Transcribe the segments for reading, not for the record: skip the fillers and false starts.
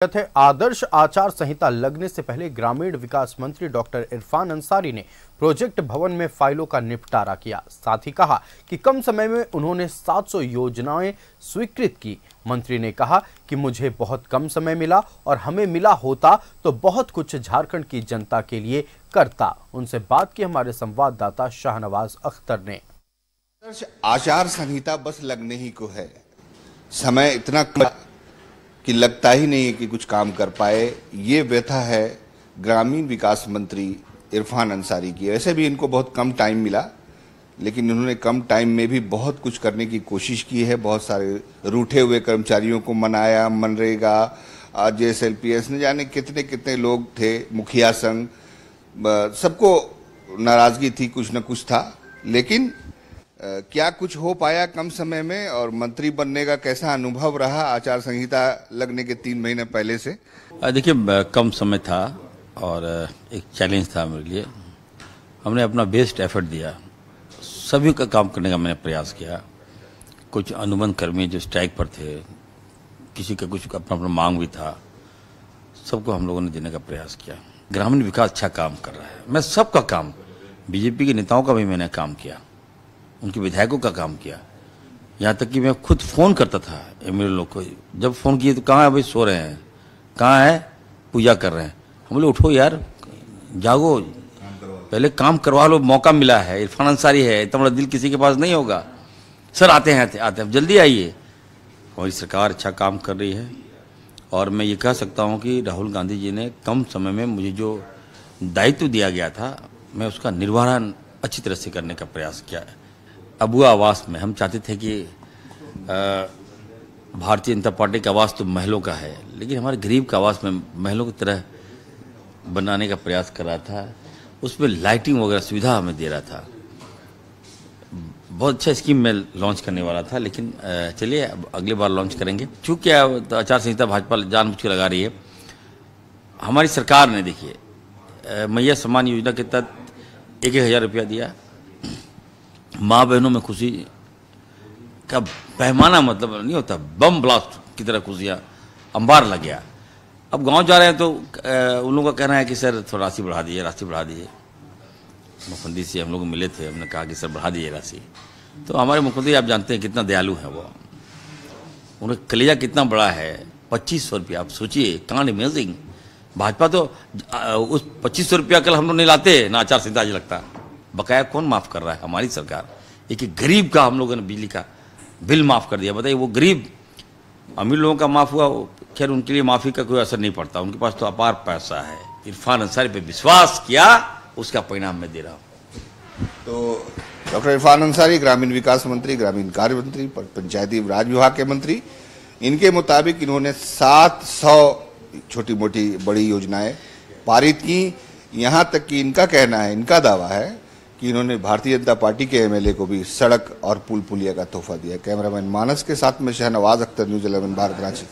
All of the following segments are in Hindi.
है। आदर्श आचार संहिता लगने से पहले ग्रामीण विकास मंत्री डॉक्टर इरफान अंसारी ने प्रोजेक्ट भवन में फाइलों का निपटारा किया। साथ ही कहा कि कम समय में उन्होंने 700 योजनाएं स्वीकृत की। मंत्री ने कहा कि मुझे बहुत कम समय मिला और हमें मिला होता तो बहुत कुछ झारखंड की जनता के लिए करता। उनसे बात की हमारे संवाददाता शाहनवाज अख्तर ने। आचार संहिता बस लगने ही को है, समय इतना कि लगता ही नहीं है कि कुछ काम कर पाए। ये व्यथा है ग्रामीण विकास मंत्री इरफान अंसारी की। वैसे भी इनको बहुत कम टाइम मिला, लेकिन उन्होंने कम टाइम में भी बहुत कुछ करने की कोशिश की है। बहुत सारे रूठे हुए कर्मचारियों को मनाया, मनरेगा, JSLPS न जाने कितने कितने लोग थे, मुखिया संघ, सबको नाराजगी थी, कुछ न कुछ था। लेकिन क्या कुछ हो पाया कम समय में? और मंत्री बनने का कैसा अनुभव रहा आचार संहिता लगने के 3 महीने पहले से? देखिए, कम समय था और एक चैलेंज था मेरे लिए। हमने अपना बेस्ट एफर्ट दिया, सभी का काम करने का मैंने प्रयास किया। कुछ अनुबंध कर्मी जो स्ट्राइक पर थे, किसी का कुछ अपना अपना मांग भी था, सबको हम लोगों ने देने का प्रयास किया। ग्रामीण विकास अच्छा काम कर रहा है। मैं सबका काम, बीजेपी के नेताओं का भी मैंने काम किया, उनके विधायकों का काम किया। यहाँ तक कि मैं खुद फोन करता था MLA लोग को। जब फोन किए तो कहाँ है भाई, सो रहे हैं, कहाँ है, पूजा कर रहे हैं। हम बोले उठो यार, जागो, पहले काम करवा लो, मौका मिला है। इरफान अंसारी है, इतना बड़ा दिल किसी के पास नहीं होगा। सर आते हैं, जल्दी आइए। हमारी सरकार अच्छा काम कर रही है और मैं ये कह सकता हूँ कि राहुल गांधी जी ने कम समय में मुझे जो दायित्व दिया गया था, मैं उसका निर्वहन अच्छी तरह से करने का प्रयास किया है। अबुआ आवास में हम चाहते थे कि भारतीय जनता पार्टी का आवास तो महलों का है, लेकिन हमारे गरीब का आवास में महलों की तरह बनाने का प्रयास कर रहा था। उसमें लाइटिंग वगैरह सुविधा हमें दे रहा था। बहुत अच्छा स्कीम में लॉन्च करने वाला था, लेकिन चलिए अब अगली बार लॉन्च करेंगे। चूँकि आचार संहिता भाजपा जानबूझ के लगा रही है। हमारी सरकार ने देखिए मैया सम्मान योजना के तहत 1,000 रुपया दिया। माँ बहनों में खुशी का पैमाना मतलब नहीं होता, बम ब्लास्ट की तरह खुशियाँ अंबार लग गया। अब गांव जा रहे हैं तो उन लोगों का कहना है कि सर थोड़ा राशि बढ़ा दीजिए, राशि बढ़ा दीजिए। मुख्यमंत्री से हम लोग मिले थे, हमने कहा कि सर बढ़ा दीजिए राशि। तो हमारे मुख्यमंत्री आप जानते हैं कितना दयालु है वो, उनका कलेजा कितना बड़ा है। 2500 रुपया, आप सोचिए, कांड अमेजिंग। भाजपा तो उस 2500 रुपया कल हम लोग नहीं लाते ना आचार संहिता आज लगता। बकाया कौन माफ कर रहा है? हमारी सरकार। एक गरीब का हम लोगों ने बिजली का बिल माफ कर दिया। बताइए, वो गरीब, अमीर लोगों का माफ हुआ, खैर उनके लिए माफी का कोई असर नहीं पड़ता, उनके पास तो अपार पैसा है। इरफान अंसारी पे विश्वास किया, उसका परिणाम मैं दे रहा हूँ। तो डॉक्टर इरफान अंसारी ग्रामीण विकास मंत्री, ग्रामीण कार्य मंत्री, पंचायती राज विभाग के मंत्री, इनके मुताबिक इन्होंने 700 छोटी मोटी बड़ी योजनाएं पारित की। यहाँ तक कि इनका कहना है, इनका दावा है कि इन्होंने भारतीय जनता पार्टी के MLA को भी सड़क और पुल पुलिया का तोहफा दिया। कैमरामैन मानस के साथ में Shahnawaz Akhtar, news 11 Bharat, Ranchi.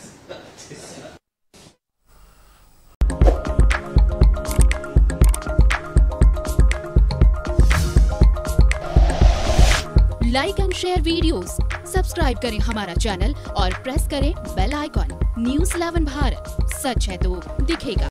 Like and share videos, subscribe करें हमारा चैनल और प्रेस करें बेल आइकॉन। न्यूज़ 11 भारत, सच है तो दिखेगा।